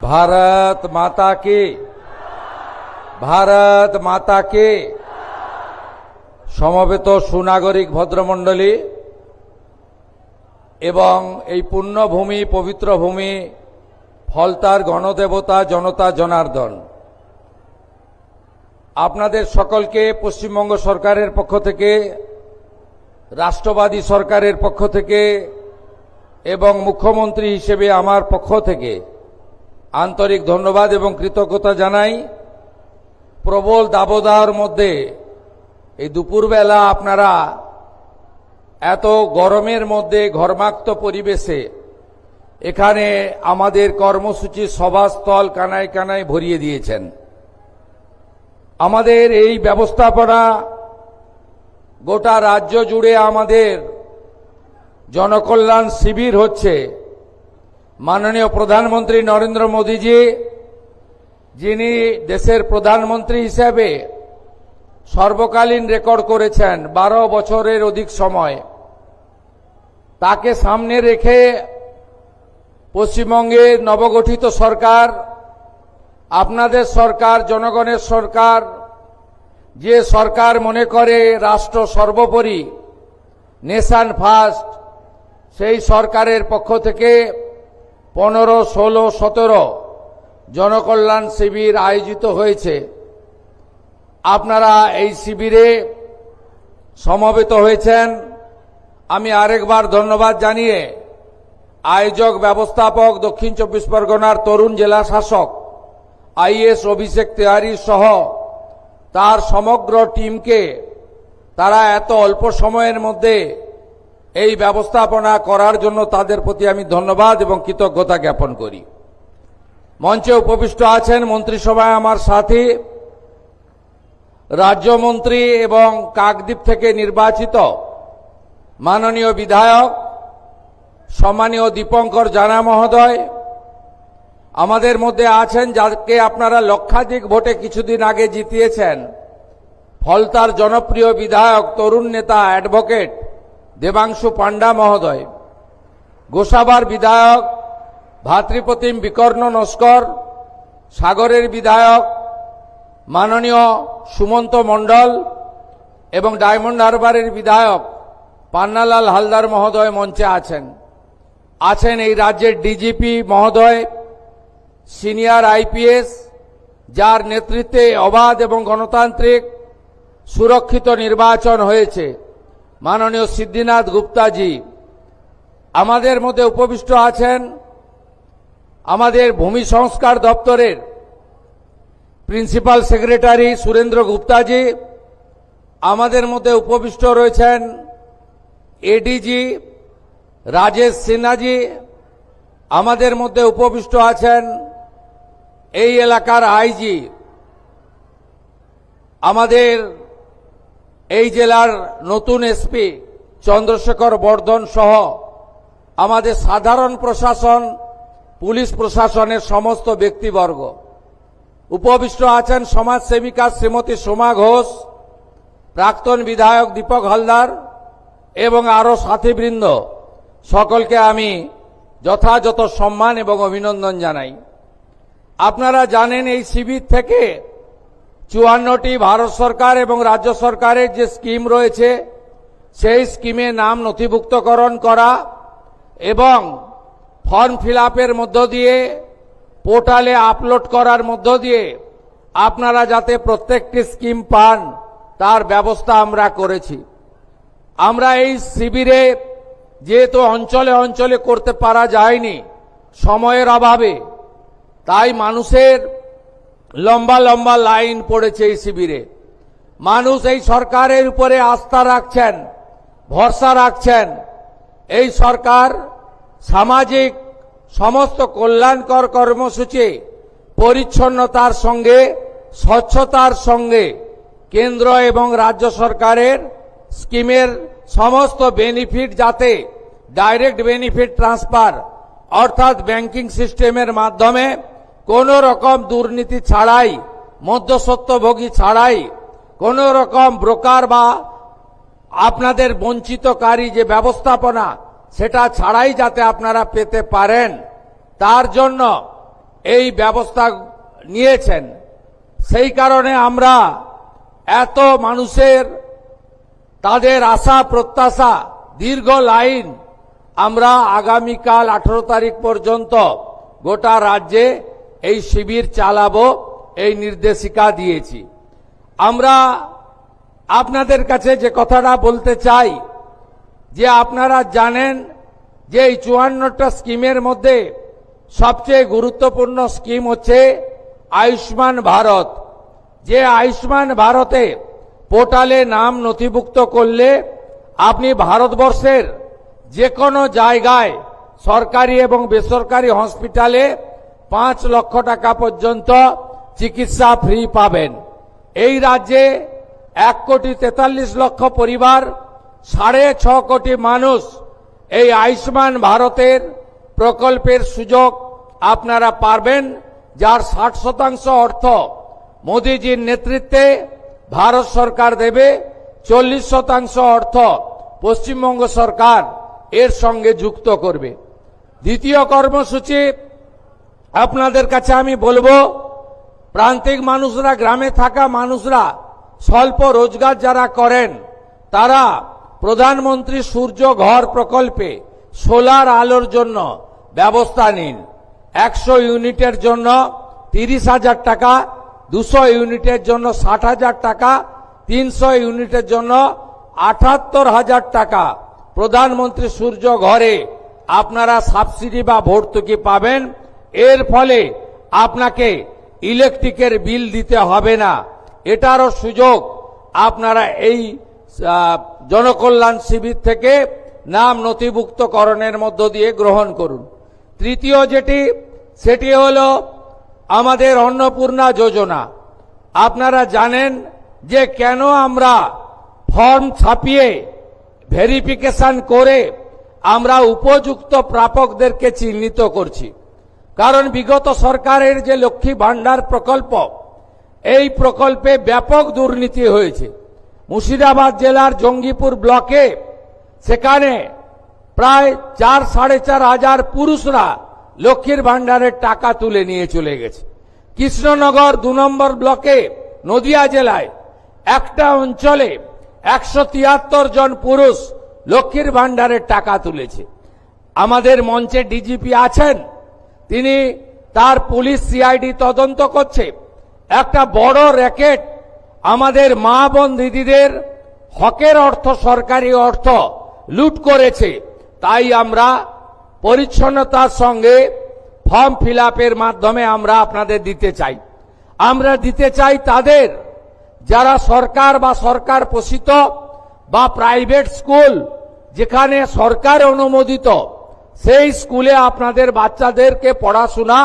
भारत माता की, भारत माता की। সমবেত সুনাগরিক ভদ্রমণ্ডলী এবং এই পুণ্যভূমি পবিত্র ভূমি ফলতার গণদেবতা জনতা জনার্দন, আপনাদের সকলকে পশ্চিমবঙ্গ সরকারের পক্ষ থেকে, রাষ্ট্রবাদী সরকারের পক্ষ থেকে এবং মুখ্যমন্ত্রী হিসেবে আমার পক্ষ থেকে আন্তরিক ধন্যবাদ এবং কৃতজ্ঞতা জানাই। প্রবল দাবদাহের মধ্যে এই দুপুরবেলা আপনারা এত গরমের মধ্যে ঘর্মাক্ত পরিবেশে এখানে আমাদের কর্মসূচি সভাস্থল কানায় কানায় ভরিয়ে দিয়েছেন। আমাদের এই ব্যবস্থাপনা গোটা রাজ্য জুড়ে আমাদের জনকল্যাণ শিবির হচ্ছে। মাননীয় প্রধানমন্ত্রী নরেন্দ্র মোদীজি, যিনি দেশের প্রধানমন্ত্রী হিসেবে সর্বকালীন রেকর্ড করেছেন 12 বছরের অধিক সময়, তাকে সামনে রেখে পশ্চিমবঙ্গের নবগঠিত সরকার, আপনাদের সরকার, জনগণের সরকার, যে সরকার মনে করে রাষ্ট্র সর্বোপরি, নেশন ফার্স্ট, সেই সরকারের পক্ষ থেকে 15, 16, 17 জনকল্যাণ শিবির আয়োজিত হয়েছে। আপনারা এই শিবিরে সমবেত হয়েছেন। আমি আরেকবার ধন্যবাদ জানিয়ে আয়োজক ব্যবস্থাপক, দক্ষিণ 24 পরগনার তরুণ জেলা শাসক আইএস অভিষেক তেওয়ারি সহ তার সমগ্র টিমকে, তারা এত অল্প সময়ের মধ্যে এই ব্যবস্থাপনা করার জন্য তাদের প্রতি আমি ধন্যবাদ এবং কৃতজ্ঞতা জ্ঞাপন করি। মঞ্চে উপবিষ্ট আছেন মন্ত্রিসভায় আমার সাথী, রাজ্যমন্ত্রী এবং কাকদ্বীপ থেকে নির্বাচিত মাননীয় বিধায়ক সম্মানীয় দীপঙ্কর জানা মহোদয়। আমাদের মধ্যে আছেন যাকে আপনারা লক্ষাধিক ভোটে কিছুদিন আগে জিতিয়েছেন, ফলতার জনপ্রিয় বিধায়ক, তরুণ নেতা, অ্যাডভোকেট দেবাংশু পান্ডা মহোদয়। গোসাবার বিধায়ক ভাতৃপ্রতিম বিকর্ণ নস্কর, সাগরের বিধায়ক মাননীয় সুমন্ত মণ্ডল এবং ডায়মন্ড হারবারের বিধায়ক পান্নালাল হালদার মহোদয় মঞ্চে আছেন। আছেন এই রাজ্যের ডিজিপি মহোদয়, সিনিয়র আইপিএস, যার নেতৃত্বে অবাধ এবং গণতান্ত্রিক সুরক্ষিত নির্বাচন হয়েছে, মাননীয় সিদ্ধিনাথ গুপ্তাজি। আমাদের মধ্যে উপবিষ্ট আছেন আমাদের ভূমি সংস্কার দপ্তরের প্রিন্সিপাল সেক্রেটারি সুরেন্দ্র গুপ্তাজি। আমাদের মধ্যে উপবিষ্ট রয়েছেন এডিজি রাজেশ সিনহাজি। আমাদের মধ্যে উপবিষ্ট আছেন এই এলাকার আইজি, আমাদের এই জেলার নতুন এসপি চন্দ্রশেখর বর্ধন সহ আমাদের সাধারণ প্রশাসন, পুলিশ প্রশাসনের সমস্ত ব্যক্তিবর্গ। উপবিষ্ট আছেন সমাজসেবিকা শ্রীমতী সোমা ঘোষ, প্রাক্তন বিধায়ক দীপক হালদার এবং আরও সাথীবৃন্দ। সকলকে আমি যথাযথ সম্মান এবং অভিনন্দন জানাই। আপনারা জানেন এই শিবির থেকে 54টি ভারত সরকার এবং রাজ্য সরকারের যে স্কিম রয়েছে, সেই স্কিমে নাম নথিভুক্তকরণ করা এবং ফর্ম ফিল আপের মধ্য দিয়ে পোর্টালে আপলোড করার মধ্য দিয়ে আপনারা যাতে প্রত্যেকটি স্কিম পান, তার ব্যবস্থা আমরা করেছি। আমরা এই শিবিরে যেহেতু অঞ্চলে অঞ্চলে করতে পারা যায়নি সময়ের অভাবে, তাই মানুষের লম্বা লম্বা লাইন পড়েছে এই শিবিরে। মানুষ এই সরকারের উপরে আস্থা রাখছেন, ভরসা রাখছেন। এই সরকার সামাজিক সমস্ত কল্যাণকর কর্মসূচি, পরিচ্ছন্নতার সঙ্গে স্বচ্ছতার সঙ্গে কেন্দ্র এবং রাজ্য সরকারের স্কিমের সমস্ত বেনিফিট যাতে ডাইরেক্ট বেনিফিট ট্রান্সফার অর্থাৎ ব্যাংকিং সিস্টেমের মাধ্যমে কোনো রকম দুর্নীতি ছাড়াই, মধ্যস্বত্বভোগী ছাড়াই, কোনো রকম ব্রোকার বা আপনাদের বঞ্চিতকারী যে ব্যবস্থাপনা, সেটা ছাড়াই যাতে আপনারা পেতে পারেন, তার জন্য এই ব্যবস্থা নিয়েছেন। সেই কারণে আমরা এত মানুষের তাদের আশা প্রত্যাশা দীর্ঘ লাইন আমরা আগামীকাল 18 তারিখ পর্যন্ত গোটা রাজ্যে এই শিবির চালাবো, এই নির্দেশিকা দিয়েছি। আমরা আপনাদের কাছে যে কথাটা বলতে চাই যে আপনারা জানেন যে এই 54টা স্কিমের মধ্যে সবচেয়ে গুরুত্বপূর্ণ স্কিম হচ্ছে আয়ুষ্মান ভারত। যে আয়ুষ্মান ভারতে পোর্টালে নাম নথিভুক্ত করলে আপনি ভারতবর্ষের যে কোনো জায়গায় সরকারি এবং বেসরকারি হসপিটালে 5 লক্ষ টাকা পর্যন্ত চিকিৎসা ফ্রি পাবেন। এই রাজ্যে 1,43,00,000 পরিবার, 6.5 কোটি মানুষ এই আয়ুষ্মান ভারতের প্রকল্পের সুযোগ আপনারা পাবেন, যার 60% অর্থ মোদীজির নেতৃত্বে ভারত সরকার দেবে, 40% অর্থ পশ্চিমবঙ্গ সরকার এর সঙ্গে যুক্ত করবে। দ্বিতীয় কর্মসূচি আপনাদের কাছে আমি বলবো, প্রান্তিক মানুষরা, গ্রামে থাকা মানুষরা, স্বল্প রোজগার যারা করেন তারা প্রধানমন্ত্রী সূর্য ঘর প্রকল্পে সোলার আলোর জন্য ব্যবস্থা নিন। 100 ইউনিটের জন্য 30,000 টাকা, 200 ইউনিটের জন্য 60,000 টাকা, 300 ইউনিটের জন্য 78,000 টাকা প্রধানমন্ত্রী সূর্য ঘরে আপনারা সাবসিডি বা ভর্তুকি পাবেন। এর ফলে আপনাকে ইলেকট্রিকের বিল দিতে হবে না। এটারও সুযোগ আপনারা এই জনকল্যাণ শিবির থেকে নাম নথিভুক্তকরণের মধ্য দিয়ে গ্রহণ করুন। তৃতীয় সেটি হলো আমাদের অন্নপূর্ণা যোজনা। আপনারা জানেন যে কেন আমরা ফর্ম ছাপিয়ে ভেরিফিকেশন করে আমরা উপযুক্ত প্রাপকদেরকে চিহ্নিত করছি। কারণ বিগত সরকারের যে লক্ষ্মী ভান্ডার প্রকল্প, এই প্রকল্পে ব্যাপক দুর্নীতি হয়েছে। মুর্শিদাবাদ জেলার জঙ্গিপুর ব্লকে সেখানে প্রায় 4-4.5 হাজার পুরুষরা লক্ষ্মীর ভান্ডারের টাকা তুলে নিয়ে চলে গেছে। কৃষ্ণনগর 2 নম্বর ব্লকে নদিয়া জেলায় একটা অঞ্চলে 173 জন পুরুষ লক্ষ্মীর ভান্ডারের টাকা তুলেছে। আমাদের মঞ্চে ডিজিপি আছেন, তিনি তার পুলিশ সিআইডি তদন্ত করছে। একটা বড় র্যাকেট আমাদের মা বোন দিদিদের হকের অর্থ, সরকারি অর্থ লুট করেছে। তাই আমরা পরিচ্ছন্নতার সঙ্গে ফর্ম ফিল আপের মাধ্যমে আমরা আপনাদের দিতে চাই। আমরা দিতে চাই তাদের যারা সরকার বা সরকার পোষিত বা প্রাইভেট স্কুল যেখানে সরকার অনুমোদিত, সেই স্কুলে আপনাদের বাচ্চাদেরকে পড়াশোনা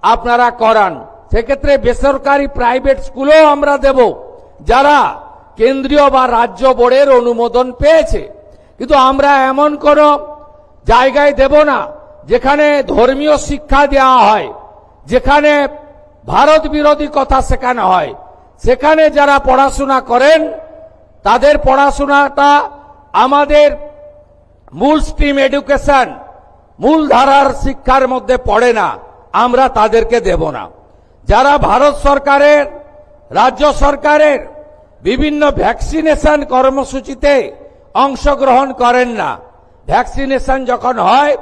আপনারা করান। সেক্ষেত্রে বেসরকারি প্রাইভেট স্কুলও আমরা দেব যারা কেন্দ্রীয় বা রাজ্য বোর্ডের অনুমোদন পেয়েছে। কিন্তু আমরা এমন কোন জায়গায় দেব না যেখানে ধর্মীয় শিক্ষা দেওয়া হয়, যেখানে ভারত বিরোধী কথা শেখানো হয়। সেখানে যারা পড়াশোনা করেন তাদের পড়াশোনাটা আমাদের মূল স্ট্রিম এডুকেশন, মূল ধারার শিক্ষার মধ্যে পড়ে না, আমরা তাদেরকে দেব না। যারা ভারত সরকারের, রাজ্য সরকারের বিভিন্ন ভ্যাকসিনেশন কর্মসূচিতে অংশগ্রহণ করেন না, ভ্যাকসিনেশন যখন হয়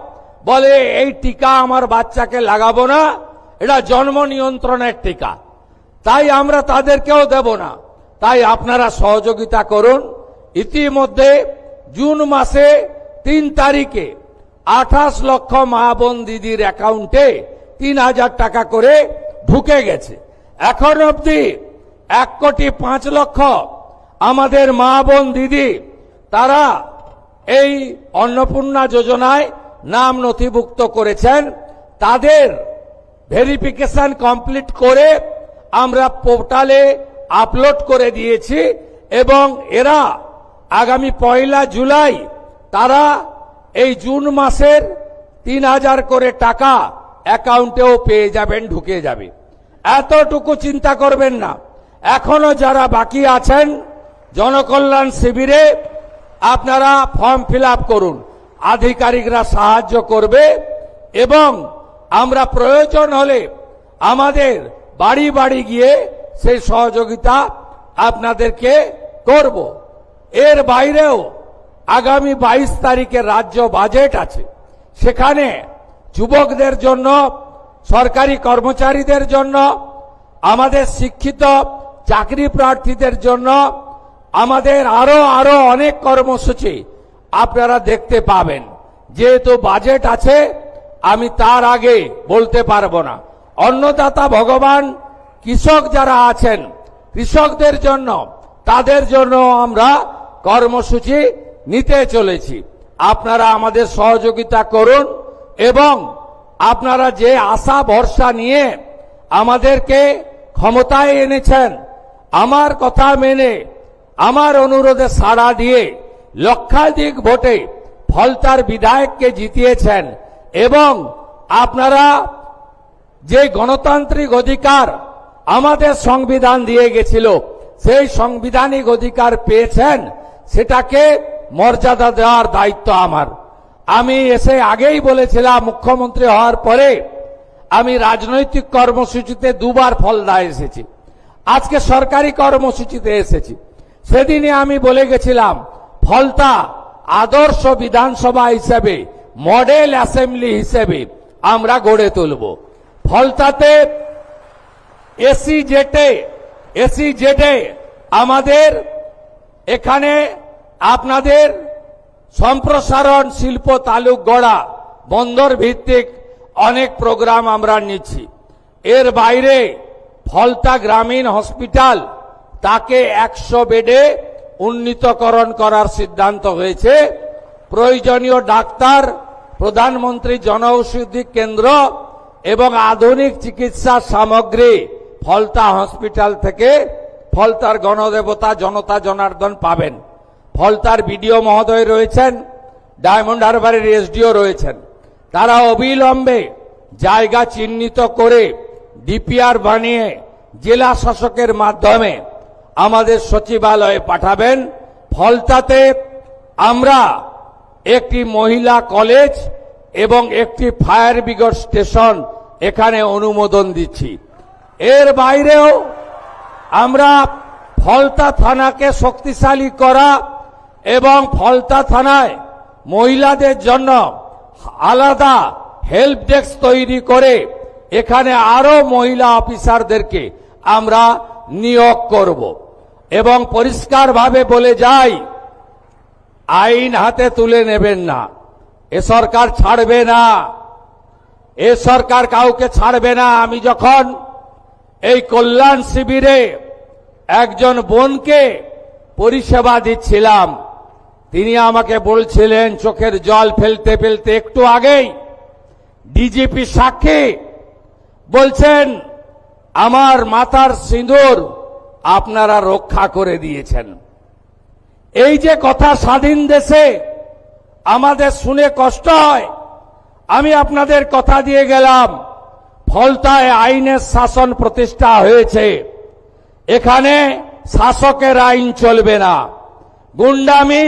বলে এই টিকা আমার বাচ্চাকে লাগাবো না, এটা জন্ম নিয়ন্ত্রণের টিকা, তাই আমরা তাদেরকেও দেব না। তাই আপনারা সহযোগিতা করুন। ইতিমধ্যে জুন মাসে 3 তারিখে 28 লক্ষ মা বোন দিদির অ্যাকাউন্টে 3,000 টাকা করে ঢুকে গেছে। এখন অবধি 1,05,00,000 আমাদের মা বোন দিদি তারা এই অন্নপূর্ণা যোজনায় নাম নথিভুক্ত করেছেন। তাদের ভেরিফিকেশন কমপ্লিট করে আমরা পোর্টালে আপলোড করে দিয়েছি এবং এরা আগামী 1 জুলাই তারা এই জুন মাসের 3,000 করে টাকা অ্যাকাউন্টেও পেয়ে যাবেন, ঢুকে যাবে। এতটুকু চিন্তা করবেন না। এখনো যারা বাকি আছেন জনকল্যাণ শিবিরে আপনারা ফর্ম ফিল আপ করুন, আধিকারিকরা সাহায্য করবে এবং আমরা প্রয়োজন হলে আমাদের বাড়ি বাড়ি গিয়ে সেই সহযোগিতা আপনাদেরকে করব। এর বাইরেও আগামী 22 তারিখে রাজ্য বাজেট আছে, সেখানে যুবকদের জন্য, সরকারি কর্মচারীদের জন্য, আমাদের শিক্ষিত চাকরি প্রার্থীদের জন্য আমাদের আরো অনেক কর্মসূচি আপনারা দেখতে পাবেন। যেহেতু বাজেট আছে আমি তার আগে বলতে পারবো না। অন্নদাতা ভগবান, কৃষক যারা আছেন, কৃষকদের জন্য, তাদের জন্য আমরা কর্মসূচি নিতে চলেছি। আপনারা আমাদের সহযোগিতা করুন এবং আপনারা যে আশা ভরসা নিয়ে আমাদেরকে ক্ষমতায় এনেছেন, আমার কথা মেনে, আমার অনুরোধে সাড়া দিয়ে লক্ষাধিক ভোটে ফলতার বিধায়ককে জিতিয়েছেন এবং আপনারা যে গণতান্ত্রিক অধিকার আমাদের সংবিধান দিয়ে গেছিল, সেই সাংবিধানিক অধিকার পেয়েছেন, সেটাকে মর্যাদা দেওয়ার দায়িত্ব আমার। আমি এসে আগেই বলেছিলাম, মুখ্যমন্ত্রী হওয়ার পরে আমি রাজনৈতিক কর্মসূচিতে দুবার ফলদা এসেছি, আজকে সরকারি কর্মসূচিতে এসেছি। সেদিনে আমি বলে গেছিলাম ফলতা আদর্শ বিধানসভা হিসেবে, মডেল অ্যাসেম্বলি হিসেবে আমরা গড়ে তুলব। ফলতাতে এসি জেটে আমাদের এখানে আপনাদের সম্প্রসারণ, শিল্প তালুক গড়া, বন্দর ভিত্তিক অনেক প্রোগ্রাম আমরা নিচ্ছি। এর বাইরে ফলতা গ্রামীণ হসপিটাল, তাকে 100 বেডে উন্নীতকরণ করার সিদ্ধান্ত হয়েছে। প্রয়োজনীয় ডাক্তার, প্রধানমন্ত্রী জনঔষধি কেন্দ্র এবং আধুনিক চিকিৎসা সামগ্রী ফলতা হসপিটাল থেকে ফলতার গণদেবতা জনতা জনার্দন পাবেন। ফলতার বিডিও মহোদয় রয়েছেন, ডায়মন্ড হারবারের এসডিও রয়েছেন। তারা অবিলম্বে জায়গা চিহ্নিত করে ডিপিআর বানিয়ে জেলা শাসকের মাধ্যমে আমাদের সচিবালয়ে পাঠাবেন। ফলতাতে আমরা একটি মহিলা কলেজ এবং একটি ফায়ার ব্রিগেড স্টেশন এখানে অনুমোদন দিচ্ছি। এর বাইরেও আমরা ফলতা থানাকে শক্তিশালী করা এবং ফলতা থানায় মহিলাদের জন্য আলাদা হেল্প ডেস্ক তৈরি করে এখানে আরো মহিলা অফিসারদেরকে আমরা নিয়োগ করব এবং পরিষ্কারভাবে বলে যাই, আইন হাতে তুলে নেবেন না। এ সরকার ছাড়বে না, এ সরকার কাউকে ছাড়বে না। আমি যখন এই কল্যাণ শিবিরে একজন বোনকে পরিষেবা দিচ্ছিলাম, তিনি আমাকে বলছিলেন চোখের জল ফেলতে ফেলতে, একটু আগেই ডিজিপি সাক্ষী বলছেন আমার মাথার সিঁদুর আপনারা রক্ষা করে দিয়েছেন। এই যে কথা স্বাধীন দেশে আমাদের শুনে কষ্ট হয়, আমি আপনাদের কথা দিয়ে গেলাম, ফলতায় আইনের শাসন প্রতিষ্ঠা হয়েছে। এখানে শাসকের আইন চলবে না। গুন্ডামি,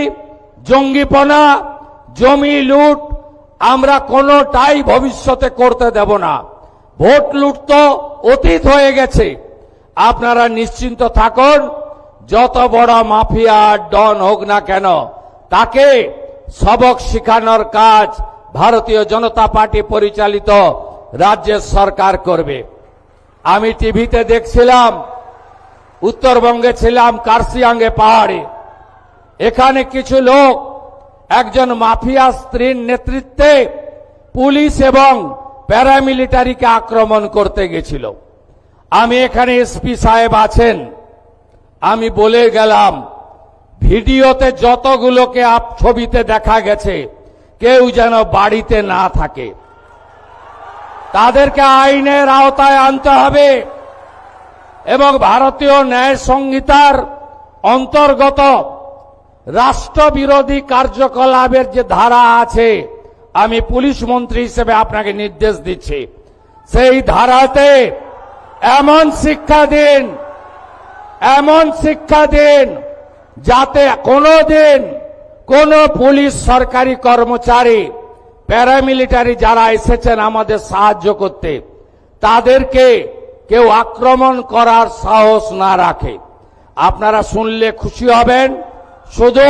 জঙ্গিপনা, জমি লুট আমরা কোনোটাই ভবিষ্যতে করতে দেব না। ভোট লুট তো অতীত হয়ে গেছে। আপনারা নিশ্চিন্ত থাকুন, যত বড় মাফিয়া ডন হোক না কেন, তাকে সবক শিখানোর কাজ ভারতীয় জনতা পার্টি পরিচালিত রাজ্যের সরকার করবে। আমি টিভিতে দেখছিলাম, উত্তরবঙ্গে ছিলাম, কার্শিয়াঙ্গে পাহাড়ে, এখানে কিছু লোক একজন মাফিয়া স্ত্রীর নেতৃত্বে পুলিশ এবং প্যারামিলিটারিকে আক্রমণ করতে গেছিল। আমি এখানে এসপি সাহেব আছেন, আমি বলে গেলাম ভিডিওতে যতগুলোকে ছবিতে দেখা গেছে কেউ যেন বাড়িতে না থাকে, তাদেরকে আইনের আওতায় আনতে হবে এবং ভারতীয় ন্যায় সংহিতার অন্তর্গত রাষ্ট্রবিরোধী কার্যকলাপের যে ধারা আছে, আমি পুলিশ মন্ত্রী হিসেবে আপনাকে নির্দেশ দিচ্ছি, সেই ধারাতে এমন শিক্ষা দিন যাতে কোনোদিন কোন পুলিশ সরকারি কর্মচারী, প্যারামিলিটারি যারা এসেছেন আমাদের সাহায্য করতে, তাদেরকে কেউ আক্রমণ করার সাহস না রাখে। আপনারা শুনলে খুশি হবেন, শুধু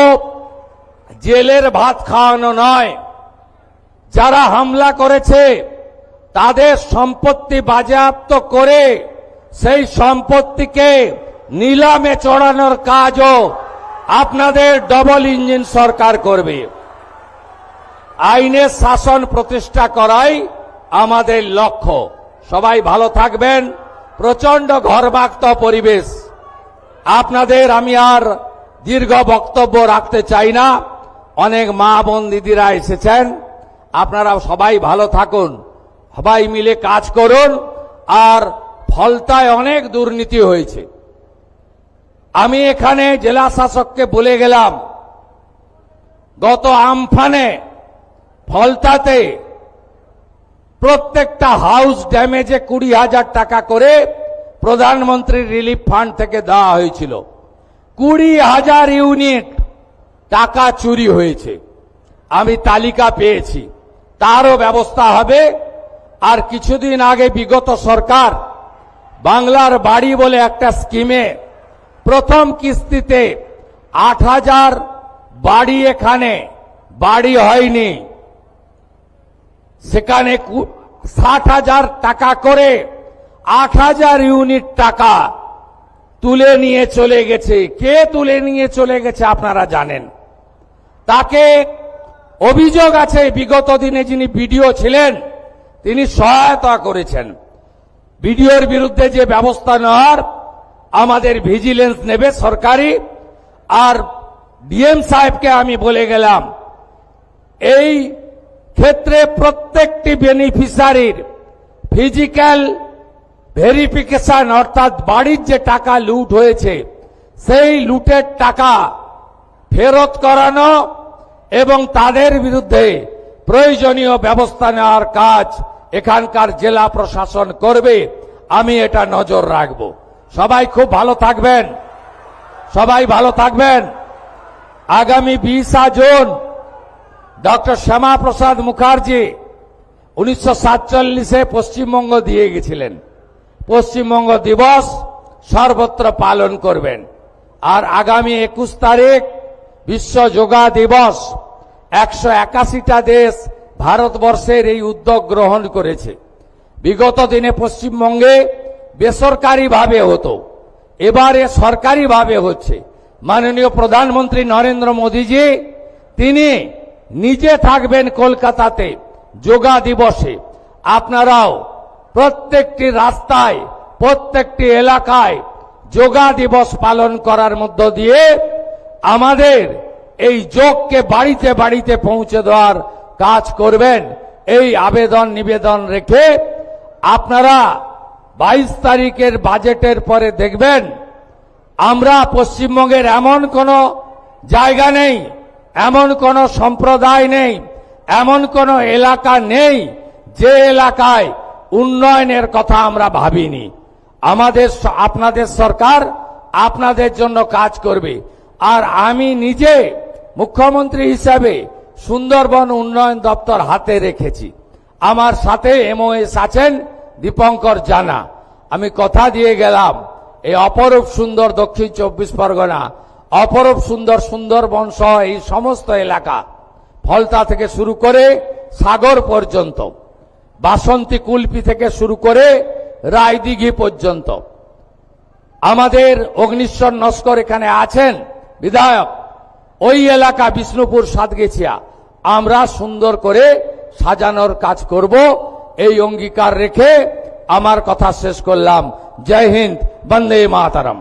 জেলের ভাত খাওয়ানো নয়, যারা হামলা করেছে তাদের সম্পত্তি বাজেয়াপ্ত করে সেই সম্পত্তিকে নিলামে চড়ানোর কাজও আপনাদের ডবল ইঞ্জিন সরকার করবে। আইনের শাসন প্রতিষ্ঠা করাই আমাদের লক্ষ্য। সবাই ভালো থাকবেন। প্রচন্ড ঘর্মাক্ত পরিবেশ, আপনাদের আমি আর দীর্ঘ বক্তব্য রাখতে চাই না। অনেক মা বোন দিদিরা এসেছেন, আপনারা সবাই ভালো থাকুন, সবাই মিলে কাজ করুন। আর ফলতায় অনেক দুর্নীতি হয়েছে। আমি এখানে জেলা শাসককে বলে গেলাম, গত আমফানে ফলতাতে প্রত্যেকটা হাউস ড্যামেজে 20,000 টাকা করে প্রধানমন্ত্রী রিলিফ ফান্ড থেকে দেওয়া হয়েছিল। 20,000 ইউনিট টাকা চুরি হয়েছে, আমি তালিকা পেয়েছি, তারও ব্যবস্থা হবে। আর কিছুদিন আগে বিগত সরকার বাংলার বাড়ি বলে একটা স্কিমে প্রথম কিস্তিতে 8,000 বাড়ি, এখানে বাড়ি হয়নি, সেখানে 60,000 টাকা করে 8,000 ইউনিট টাকা তুলে নিয়ে চলে গেছে। কে তুলে নিয়ে চলে গেছে আপনারা জানেন। তাকে অভিযোগ আছে বিগত দিনে যিনি বিডিও ছিলেন তিনি সহায়তা করেছেন। বিডিওর বিরুদ্ধে যে ব্যবস্থা নেওয়ার আমাদের ভিজিলেন্স নেবে সরকারি। আর ডিএম সাহেবকে আমি বলে গেলাম, এই ক্ষেত্রে প্রত্যেকটি বেনিফিশিয়ারির ফিজিক্যাল ভেরিফিকেশন, অর্থাৎ বাড়ির যে টাকা লুট হয়েছে সেই লুটের টাকা ফেরত করানো এবং তাদের বিরুদ্ধে প্রয়োজনীয় ব্যবস্থা নেওয়ার কাজ এখানকার জেলা প্রশাসন করবে। আমি এটা নজর রাখব। সবাই খুব ভালো থাকবেন, সবাই ভালো থাকবেন। আগামী 20 জুন ডক্টর শ্যামাপ্রসাদ মুখার্জি 1947-এ পশ্চিমবঙ্গ দিয়ে গেছিলেন। পশ্চিমবঙ্গ দিবস সর্বত্র পালন করবেন। আর আগামী 21 তারিখ বিশ্ব যোগা দিবস। 181টা দেশ ভারতবর্ষের এই উদ্যোগ গ্রহণ করেছে। বিগত দিনে পশ্চিমবঙ্গে বেসরকারিভাবে হতো, এবারে সরকারিভাবে হচ্ছে। মাননীয় প্রধানমন্ত্রী নরেন্দ্র মোদীজি তিনি নিজে থাকবেন কলকাতাতে যোগা দিবসে। আপনারাও প্রত্যেকটি রাস্তায়, প্রত্যেকটি এলাকায় যোগা দিবস পালন করার মধ্য দিয়ে আমাদের এই যোগকে বাড়িতে বাড়িতে পৌঁছে দেওয়ার কাজ করবেন। এই আবেদন নিবেদন রেখে আপনারা 22 তারিখের বাজেটের পরে দেখবেন আমরা পশ্চিমবঙ্গের এমন কোনো জায়গা নেই, এমন কোনো সম্প্রদায় নেই, এমন কোনো এলাকা নেই যে এলাকায় উন্নয়নের কথা আমরা ভাবিনি। আপনাদের সরকার আপনাদের জন্য কাজ করবে। আর আমি নিজে মুখ্যমন্ত্রী হিসাবে সুন্দরবন উন্নয়ন দপ্তর হাতে রেখেছি। আমার সাথে এমওএস আছেন দীপঙ্কর জানা। আমি কথা দিয়ে গেলাম, এই অপরূপ সুন্দর দক্ষিণ 24 পরগনা, অপরূপ সুন্দর সুন্দরবন সহ এই সমস্ত এলাকা, ফলতা থেকে শুরু করে সাগর পর্যন্ত, বাসন্তী কুলপি থেকে শুরু করে রায়দিঘি পর্যন্ত, আমাদের অগ্নিশ্বর নস্কর এখানে আছেন বিধায়ক, ওই এলাকা বিষ্ণুপুর সাতগেছিয়া আমরা সুন্দর করে সাজানোর কাজ করব। এই অঙ্গীকার রেখে আমার কথা শেষ করলাম। জয় হিন্দ, বন্দে মাতরম।